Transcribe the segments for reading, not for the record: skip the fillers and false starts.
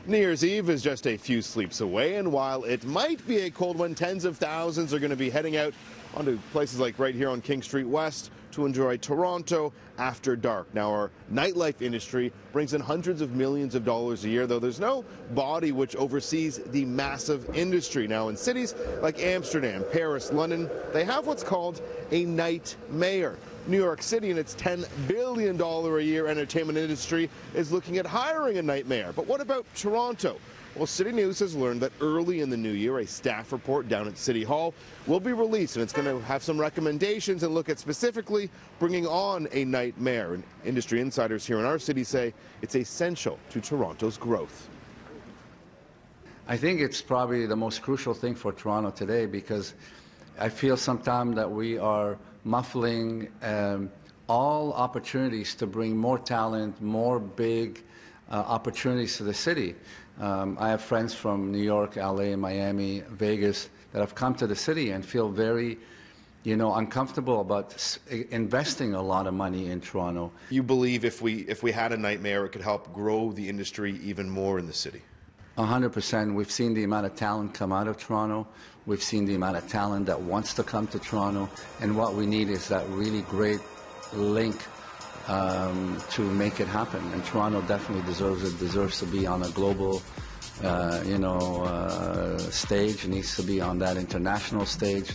New Year's Eve is just a few sleeps away, and while it might be a cold one, tens of thousands are going to be heading out onto places like right here on King Street West to enjoy Toronto after dark. Now, our nightlife industry brings in hundreds of millions of dollars a year, though there's no body which oversees the massive industry. Now, in cities like Amsterdam, Paris, London, they have what's called a night mayor. New York City and its $10 billion a year entertainment industry is looking at hiring a night mayor. But what about Toronto? Well, CityNews has learned that early in the new year, a staff report down at City Hall will be released, and it's going to have some recommendations and look at specifically bringing on a night mayor. And industry insiders here in our city say it's essential to Toronto's growth. I think it's probably the most crucial thing for Toronto today, because I feel sometimes that we are muffling all opportunities to bring more talent, more big opportunities to the city. I have friends from New York, LA, Miami, Vegas that have come to the city and feel very, uncomfortable about investing a lot of money in Toronto. You believe if we had a night mayor, it could help grow the industry even more in the city? 100%. We've seen the amount of talent come out of Toronto. We've seen the amount of talent that wants to come to Toronto. And what we need is that really great link to make it happen. And Toronto definitely deserves it, deserves to be on a global, stage. It needs to be on that international stage.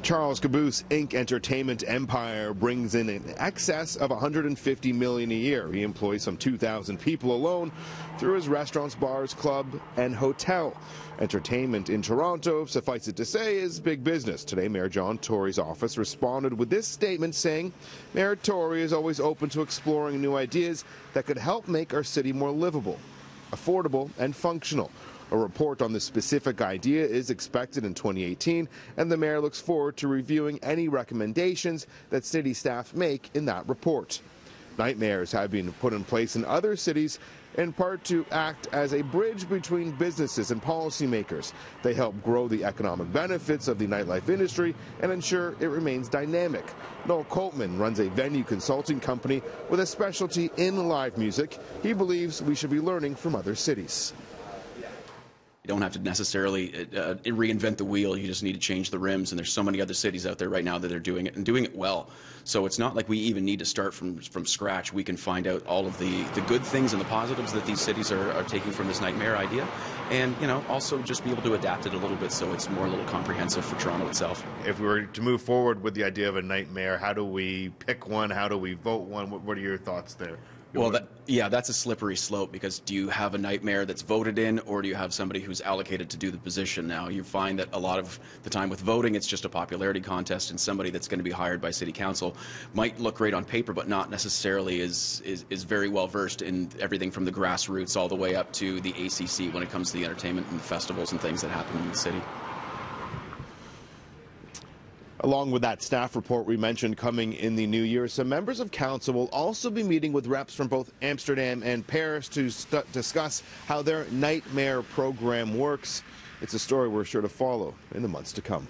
Charles Caboose Inc. entertainment empire brings in excess of $150 million a year. He employs some 2,000 people alone through his restaurants, bars, club, and hotel. Entertainment in Toronto, suffice it to say, is big business. Today, Mayor John Tory's office responded with this statement saying, Mayor Tory is always open to exploring new ideas that could help make our city more livable, affordable, and functional. A report on this specific idea is expected in 2018, and the mayor looks forward to reviewing any recommendations that city staff make in that report. Night mayors have been put in place in other cities in part to act as a bridge between businesses and policymakers. They help grow the economic benefits of the nightlife industry and ensure it remains dynamic. Noel Coltman runs a venue consulting company with a specialty in live music. He believes we should be learning from other cities. You don't have to necessarily reinvent the wheel. You just need to change the rims, and there's so many other cities out there right now that are doing it and doing it well. So it's not like we even need to start from scratch. We can find out all of the good things and the positives that these cities are taking from this night mayor idea, and also just be able to adapt it a little bit so it's more a little comprehensive for Toronto itself. If we were to move forward with the idea of a night mayor, how do we pick one? How do we vote one? What are your thoughts there? Well, that's a slippery slope, because do you have a night mayor that's voted in, or do you have somebody who's allocated to do the position? Now, you find that a lot of the time with voting, it's just a popularity contest, and somebody that's going to be hired by City Council might look great on paper, but not necessarily is very well versed in everything from the grassroots all the way up to the ACC when it comes to the entertainment and festivals and things that happen in the city. Along with that staff report we mentioned coming in the new year, some members of council will also be meeting with reps from both Amsterdam and Paris to discuss how their night mayor program works. It's a story we're sure to follow in the months to come.